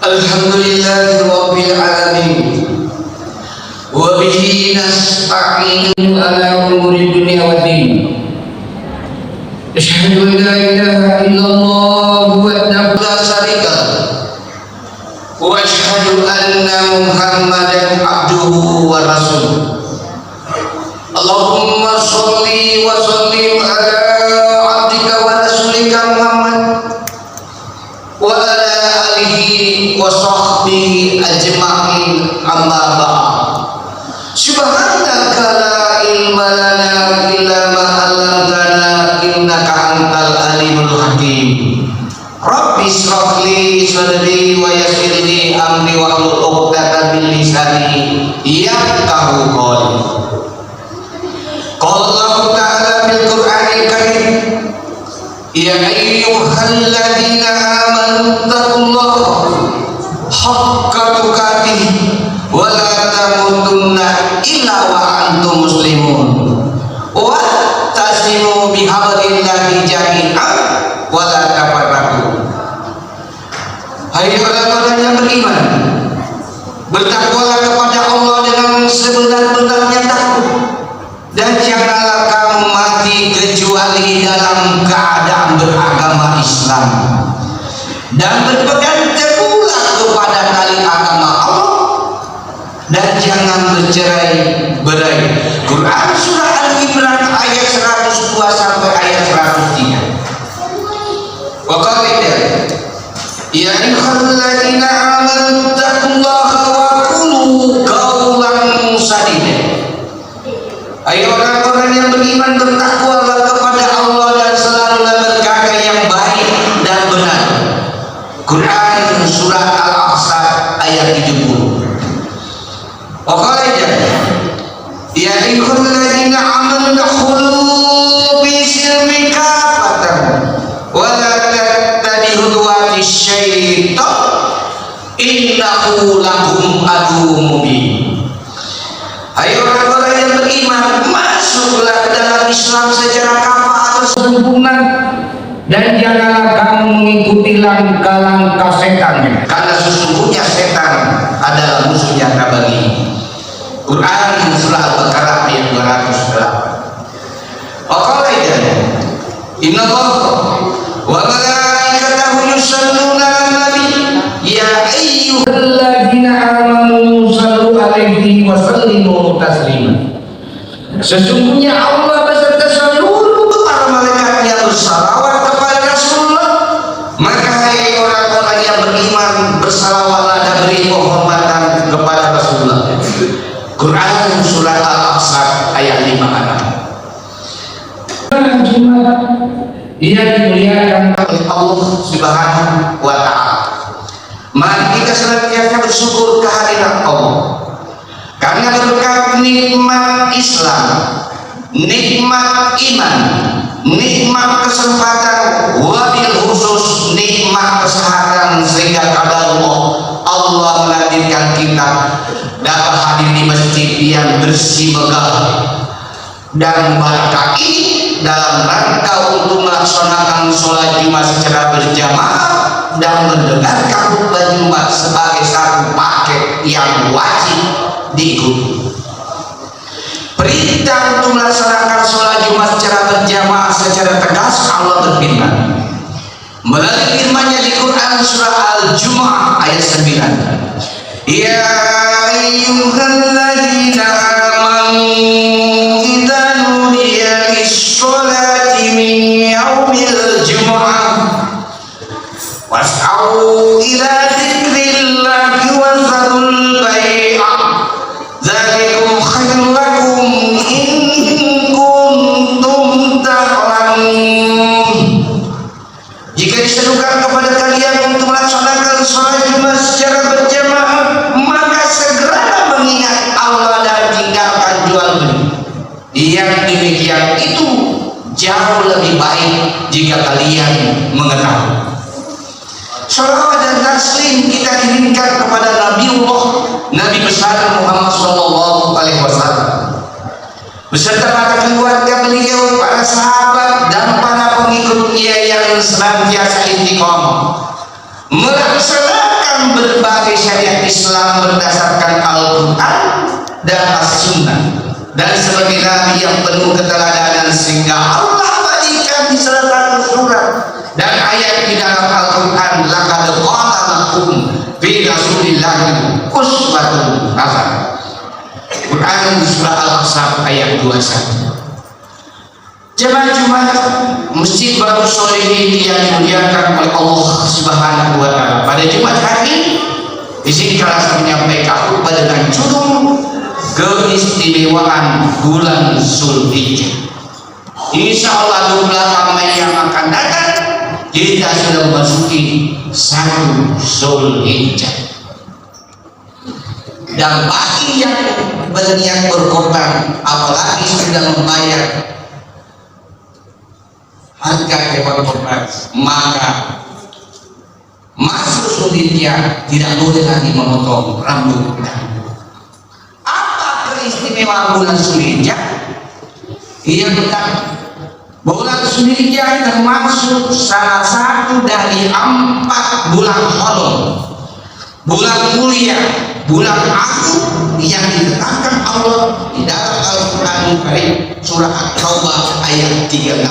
Alhamdulillahi Rabbil Alamin, wa bihi nasta'inu ala umuri dunya wa din. Asyhadu an la ilaha illallah wahdahu la syarika lahu, wa asyhadu anna Muhammadan abduhu wa rasuluh. Allahumma sholli wa sallim ala abdika wa rasulika Muhammad wa ala alihi wa sahbihi ajma'in, amma ba'd. Subhanaka la ilma lana illa ma 'allamtana innaka antal alimul hakim. Rabbi shrah li sadri wa yassir li amri wahlul 'uqdatam min lisani yafqahu qawli. Qala Allah ta'ala fil Qur'anil Karim, ya ayyuhalladzina amanu taqullaha haqqa tuqatih wa la tamutunna illa wa antum muslimun wa tasimu bihablillahi jami'an wa la tafarraqu. Hai orang-orang yang beriman, bertakwalah kepada Allah dengan sebenar-benarnya takwa, dan janganlah kamu mati kecuali dalam keadaan beragama Islam, dan berpegang teguhlah kepada tali agama Allah, dan jangan bercerai-berai. Quran surah Al-Imran ayat 102 sampai ayat 103. Wa qala ya ayyuhalladzina amanu taqullaha wa qulu qawlan sadida. Ayo orang-orang yang beriman, bertakwalah kepada Allah dan selalulah berkata yang baik dan benar. Quran surah Al-Ahzab ayat 70. Wa qala ya ayyuhalladzina amanu dakhulu fi silmi kafatan wa la tattabi'u khutuwatis syaitan innahu lakum aduwwun mubin. Ayo orang-orang yang beriman, masuklah ke dalam Islam secara kafah atau sempurna, dan janganlah kamu mengikuti langkah-langkah setan, karena sesungguhnya setan adalah musuh nyata bagi. Quran surah Al-Baqarah ayat 208. Qala inna Allaha wa malaikatahu yusholluna 'alan nabi ya ayyuhalladzina amanu shallu 'alaihi wa sallimu taslima. Sesungguhnya Allah beserta seluruh para malaikatnya bersalawat kepada Rasulullah, maka hai orang-orang yang beriman, bersalawatlah dan beri penghormatan kepada Rasulullah. Quran surah Al-Ahzab ayat 56. Jumat ia dimuliakan oleh Allah Subhanahu wa ta'ala. Mari kita senantiasa bersyukur kehadiran Allah, karena berkat nikmat Islam, nikmat iman, nikmat kesempatan, wabil khusus nikmat kesehatan, sehingga kadar Allah menakdirkan kita dapat hadir di masjid yang bersih megah dan barakah ini dalam rangka untuk melaksanakan sholat Jumat secara berjamaah dan mendengarkan khutbah Jumat sebagai satu paket yang wajib diikuti. Perintah untuk melaksanakan sholat Jumat secara berjamaah secara tegas Allah berfirman melalui firman-Nya di Quran surah Al-Jumu'ah ayat 9. Ya ayyuhalladzina amanu idza nudiya lis-sholati min yaumil jumu'ah was'au ila dzikrillahi wa dzarul bai'a dzalikum khairul lakum in kuntum ta'lamun. Jika diserukan kepada kalian untuk melaksanakan sholat Jumat secara berjamaah, maka segera mengingat Allah dan tinggalkan jual beli. Yang demikian itu jauh lebih baik jika kalian mengetahui. Shalawat dan taslim kita kirimkan kepada Nabiullah, Nabi besar Muhammad Sallallahu Alaihi Wasallam, beserta para keluarga beliau, para sahabat dan para pengikutnya yang senantiasa istiqomah melaksanakan berbagai syariat Islam berdasarkan Al-Quran dan As-Sunnah, dan sebagai nabi yang penuh keteladanan, sehingga Allah berikan di salah satu surat dan ayat di dalam Al-Quran, laqad qala lakum fi rasulillahi uswatun hasanah. Quran surah Al-Ahzab ayat 21. Jemaah Jumat Masjid Batu Sholihin yang dimuliakan oleh Allah Subhanahu wa Ta'ala, pada Jumat hari izinkan saya menyampaikan khutbah dengan judul keistimewaan bulan Zulhijjah. Insya Allah 28 Mei yang akan datang kita sudah memasuki 1 Zulhijjah. Dan bagi yang berniat berkorban, apalagi sudah membayar harga hewan korban, maka masuk Zulhijjah tidak boleh lagi memotong rambut kita. Apa keistimewaan bulan Zulhijjah? Yang pertama, bulan Zulhijjah termasuk salah satu dari 4 bulan haram, bulan mulia, bulan agung yang ditetapkan Allah di dalam Al-Quranul Karim surah At-Taubah ayat 36.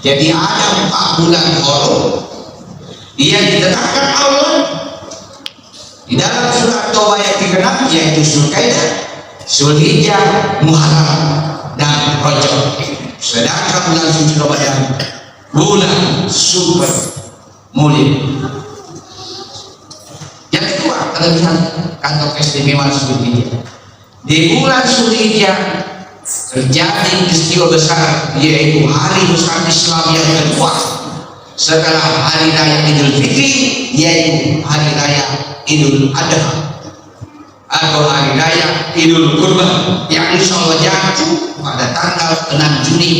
Jadi ada 4 bulan haram yang ditetapkan Allah di dalam surah At-Taubah ayat 36, yaitu Zulkaidah, Zulhijjah, Muharram, dan Rajab. Sedangkan bulan suci Ramadan bulan super mulia. Yang kedua, kelebihan atau keistimewaan Zulhijjah, di bulan Zulhijjah terjadi peristiwa besar, yaitu hari besar Islam yang kedua setelah hari raya Idul Fitri, yaitu hari raya Idul Adha atau hari raya Idul Kurban, yang insya Allah jatuh pada tanggal 6 Juni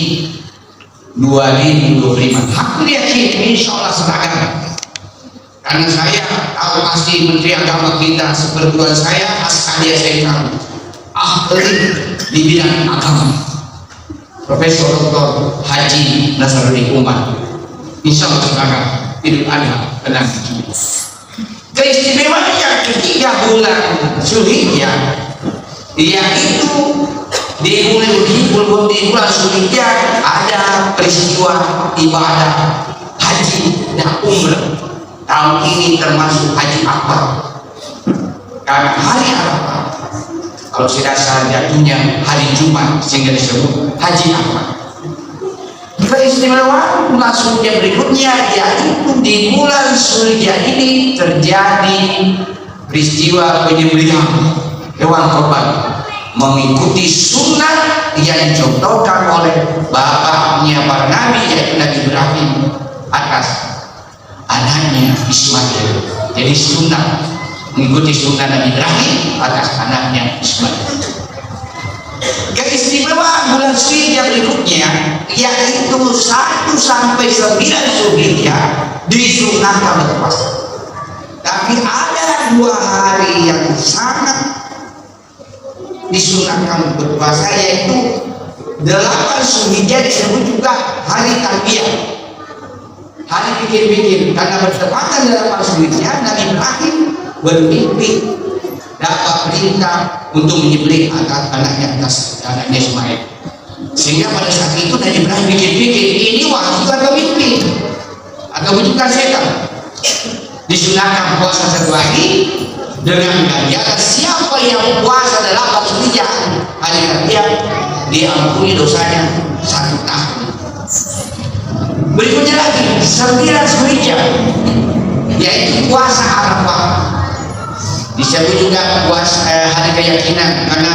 2025. Aku yakin insya Allah seragam, karena saya tahu pasti Menteri Agama kita seperguruan saya Askadia Sekam, ahli di bidang agama, Profesor Dr. Haji Nasaruddin Umar. Insya Allah seragam Idul Adha 6 Juni. Keistimewaan yang ketiga bulan Zulhijjah, yaitu di bulan Zulhijjah ada peristiwa ibadah haji dan umrah. Tahun ini termasuk haji akbar, karena hari Arafah kalau tidak salah jatuhnya hari Jumat, sehingga disebut haji akbar. Keistimewaan bulan Zulhijjah berikutnya, yaitu di bulan Zulhijjah ini terjadi peristiwa penyembelihan hewan korban mengikuti sunnah yang dicontohkan oleh bapaknya para nabi, yaitu Nabi Ibrahim atas anaknya Ismail. Jadi sunnah, mengikuti sunnah Nabi Ibrahim atas anaknya Ismail. Keistimewaan bulan Zulhijjah berikutnya, yaitu 1 sampai 9 Zulhijjah disunahkan berpuasa. Tapi ada 2 hari yang sangat disunahkan berpuasa, yaitu 8 Zulhijjah disebut juga hari tarbiyah, hari pikir-pikir, karena bertepatan dalam Zulhijjah Nabi Ibrahim bermimpi dapat perintah untuk menyembelih anaknya Ismail, sehingga pada saat itu Nabi Ibrahim pikir-pikir, ini wahyu atau mimpi atau bujukan setan. Disunahkan puasa 1 hari dengan ganjaran siapa yang puasa 8 Zulhijjah hari tarbiyah diampuni dosanya 1 tahun. Berikutnya lagi 9 Zulhijjah, yaitu puasa Arafah, disebut juga puasa hari keyakinan, karena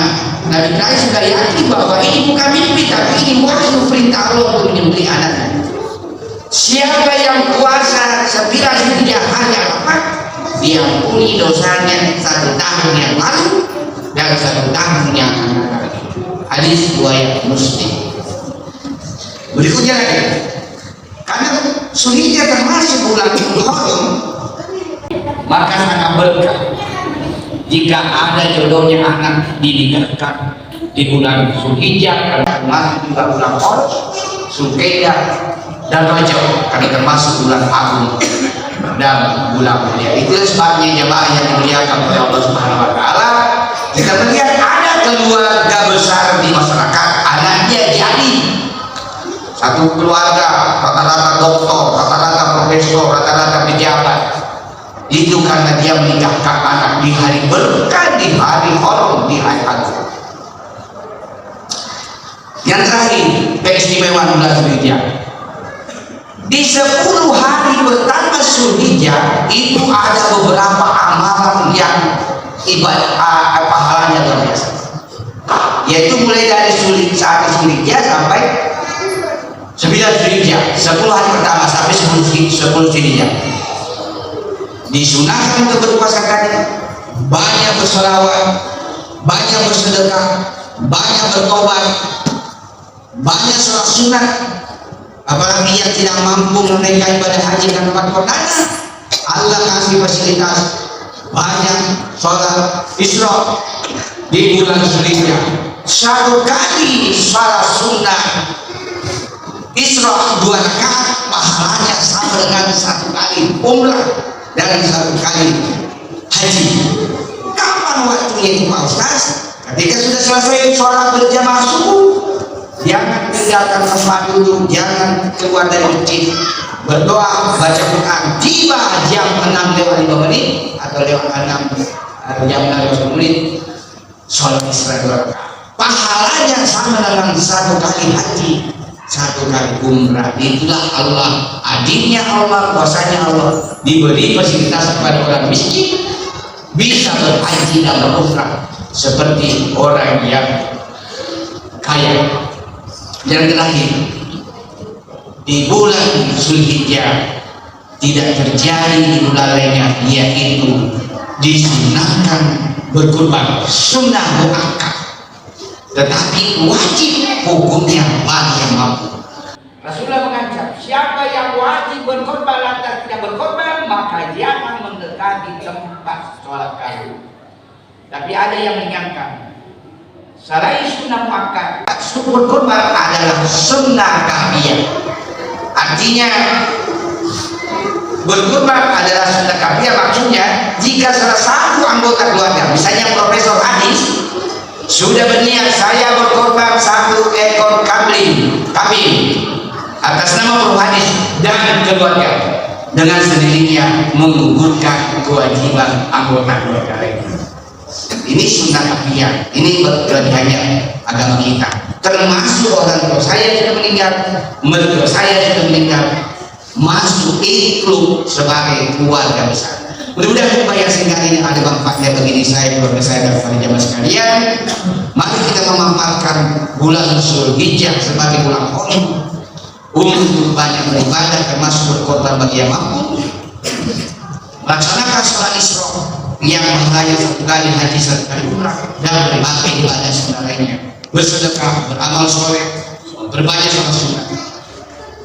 Nabi Ibrahim sudah yakin bahwa ini bukan mimpi, tapi ini wahyu perintah Allah untuk menyembelih anaknya. Siapa yang puasa 9 Zulhijjah hari Arafah diampuni dosanya 1 tahun yang lalu dan 1 tahun yang akan datang. Hadis riwayat Muslim. Berikutnya lagi, karena Zulhijjah termasuk bulan haram, maka sangat berkah jika ada jodohnya anak dinikahkan di bulan Zulhijjah, karena termasuk juga bulan haram, Zulkaidah, dan Rajab, karena termasuk bulan agung. dan bulan mulia. Itu sebabnya jemaah yang dimuliakan oleh Allah Subhanahu wa taala, kita melihat ada keluarga besar di masyarakat, anaknya jadi satu keluarga, rata-rata doktor, rata-rata profesor, rata-rata pejabat. Itu karena dia menikahkan anak di hari berkah, di hari haram, di hari agung. Yang terakhir, keistimewaan bulan Zulhijjah. Di 10 hari pertama Zulhijjah itu ada beberapa amalan yang ibadah pahalanya luar biasa. Yaitu mulai dari saat Zulhijjah sampai 9 Zulhijjah, 10 hari pertama sampai 10 Zulhijjah. Disunahkan untuk berpuasa tadi, banyak berselawat, banyak bersedekah, banyak bertobat, banyak sholat sunat. Apalagi yang tidak mampu menunaikan ibadah haji dan tempat kotanya, Allah kasih fasilitas banyak sholat Isra di bulan Zulhijjah. 1 kali sholat sunat Isra 2 rakaat pahalanya sama dengan 1 kali umrah dan 1 kali haji. Kapan waktunya itu Pak Ustaz? Ketika sudah selesai sholat berjamaah subuh, jangan tinggalkan tempat duduk, jangan keluar dari masjid, berdoa, baca Quran. Tiba jam 6:05 atau lewat 6 jam 6:05 sholat Isra 2 rakaat. Pahalanya sama dengan 1 kali haji, 1 kali umrah. Itulah Allah, adilnya Allah, kuasanya Allah. Diberi fasilitas kepada orang miskin bisa berhaji dan berumrah seperti orang yang kaya. Yang terakhir, di bulan Zulhijjah tidak terjadi di bulan lainnya, yaitu disunahkan berkurban, sunnah muakkad, tetapi wajib hukumnya bagi yang mampu. Rasulullah mengancam, siapa yang wajib berkorban lantas tidak berkorban, maka jangan mendekati tempat sholat kami. Tapi ada yang menyangka, selain sunnah muakkad, berkorban adalah sunnah kafiyah. Artinya berkorban adalah sunnah kafiyah, maksudnya jika salah satu anggota keluarga, misalnya Profesor Hadis, sudah berniat saya berkorban 1 ekor kambing atas nama Prof. Hadis dan keluarga, dengan sendirinya menggugurkan kewajiban anggota keluarga lainnya. Ini sunnah kafiyah, ini kelebihannya agama kita. Termasuk orang tua saya sudah meninggal, mertua saya sudah meninggal, masuk ikut sebagai keluarga besar. Mudah-mudahan upaya singkat ini ada manfaatnya bagi diri saya, keluarga saya, dan para jamaah sekalian. Mari kita memanfaatkan bulan Zulhijjah sebagai bulan haram untuk banyak beribadah, termasuk berkorban bagi yang mampu. Laksanakan sholat Isra yang pahalanya 1 kali haji, 1 kali umrah, dan berbagai ibadah sunnah lainnya. Bersedekah, beramal soleh, berbanyak sholat sunat,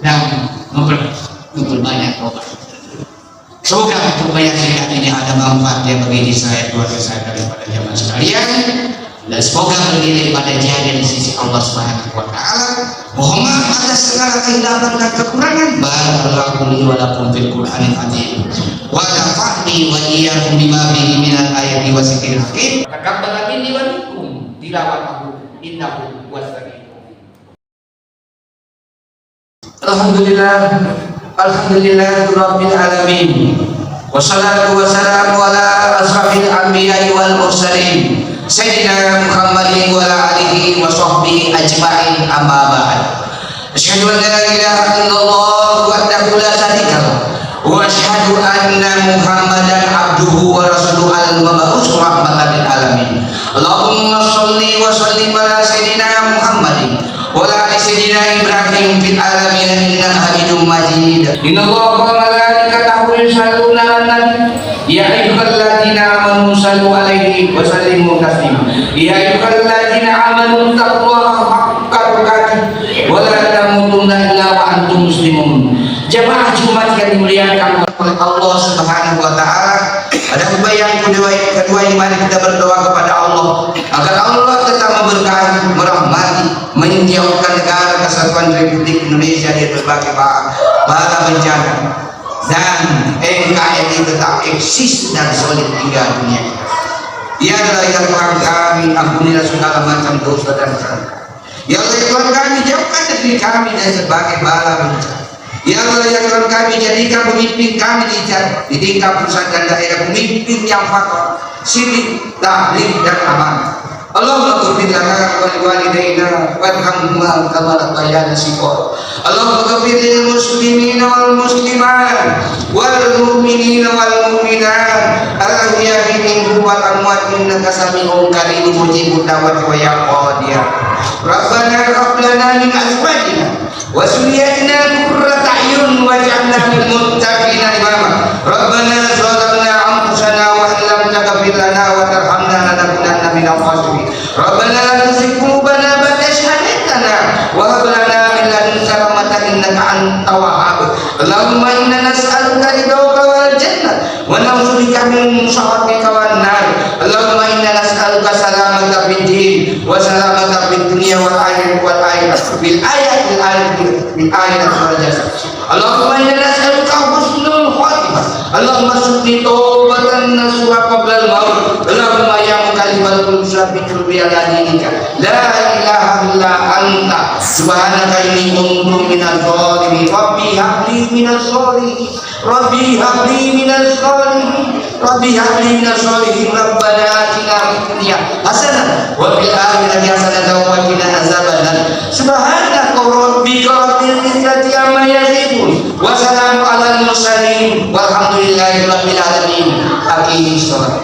dan memperbanyak tobat. Semoga upaya singkat ini ada manfaatnya bagi diri saya, keluarga saya, daripada jamaah sekalian, dan semoga bernilai pada jalan di sisi Allah Subhanahu wa taala. Mohon maaf atas segala kehilangan dan kekurangan. Barakallahu li wa lakum fil Qur'anil azim. Wa nafa'ni wa iyyakum bima fihi minal ayati wa dzikril hakim. Taqabbal minni wa minkum tilawatahu innahu huwas samiul alim. Alhamdulillah. Alhamdulillah Rabbil Alamin. Wassalatu wassalamu ala asrafil anbiya'i wal mursalin Sayyidina Muhammadin wa ala alihi wa sahbihi ajma'in, amma ba'd. Asyhadu an la ilaha illallah wahdahu la syarika lah, wa asyhadu anna Muhammadan abduhu wa rasuluhu al-mab'us rahmatan lil alamin. Allahumma shalli wa sallim ala sayyidina Muhammadin wa ala ali sayyidina Ibrahim fil alamin innaka Hamidum Majid. Innallaha wa malaikatahu yusholluna 'alan nabi ya ayyuhalladzina amanu shallu 'alaihi wa sallimu taslima. Ya ayyuhalladzina amanu taqullaha haqqa tuqatih wa la tamutunna illa wa antum muslimun. Jemaah Jumat yang dimuliakan oleh Allah Subhanahu wa taala, pada upaya kedua ini mari kita berdoa kepada Allah agar Allah tetap memberkahi, merahmati, menjauhkan negara kesatuan Republik Indonesia dari berbagai bahaya bencana. dan NKRI tetap eksis dan solid hingga dunia. Ya Allah ya Tuhan kami, ampunilah segala macam dosa dan kesalahan. Ya Allah ya Tuhan kami, jauhkan negeri kami dari sebagai bala bencana. Ya Allah ya Tuhan kami, jadikan pemimpin kami di tingkat pusat dan daerah pemimpin yang fakir, sirik, tabligh dan amanah. Allahumma ghfir lana wa liwalidayna warhamhuma kama rabbayana shighara. Allahumma ghfir lil muslimina wal muslimat wal mu'minina wal mu'minat al-ahya'i minhum wal amwat innaka sami'un qareeb mujibud da'wati wa ya qadir. Rabbana hab lana min azwajina wa dhurriyyatina qurrata a'yun waj'alna lil muttaqina imama. Rabbana zalamna anfusana wa illam taghfir lana wa tarhamna lanakunanna minal khasirin. Rabbana la tuzigh qulubana ba'da idh hadaytana wa hab lana min ladunka rahmatan innaka antal wahhab. Allahumma inna nas'aluka ridhaka wal jannah wa na'udzubika min sakhatika wan nar. Allahumma inna nas'aluka salamata fid din wa salamata fid dunya wal akhirah bil ayati wal jazaa. Allahumma inna nas'aluka husnul khatimah. Allahumma subni taubatan nasuha qabla al-maut. Allahumma ya mukallimal qulub tsabbit qalbi ala dinika. La ilaha illa anta subhanaka inni kuntu minadh dhalimin. Rabbi habli minadh shalihin. Rabbi habli minadh shalihin. Rabbi habli minadh shalihin. Rabbana atina fid dunya hasanah wa fil akhirati hasanah wa qina azabannar. Subhanaka rabbika rabbil izzati amma yasifun wa salamun alal mursalin walhamdulillahi rabbil alamin. Aqimis shalah.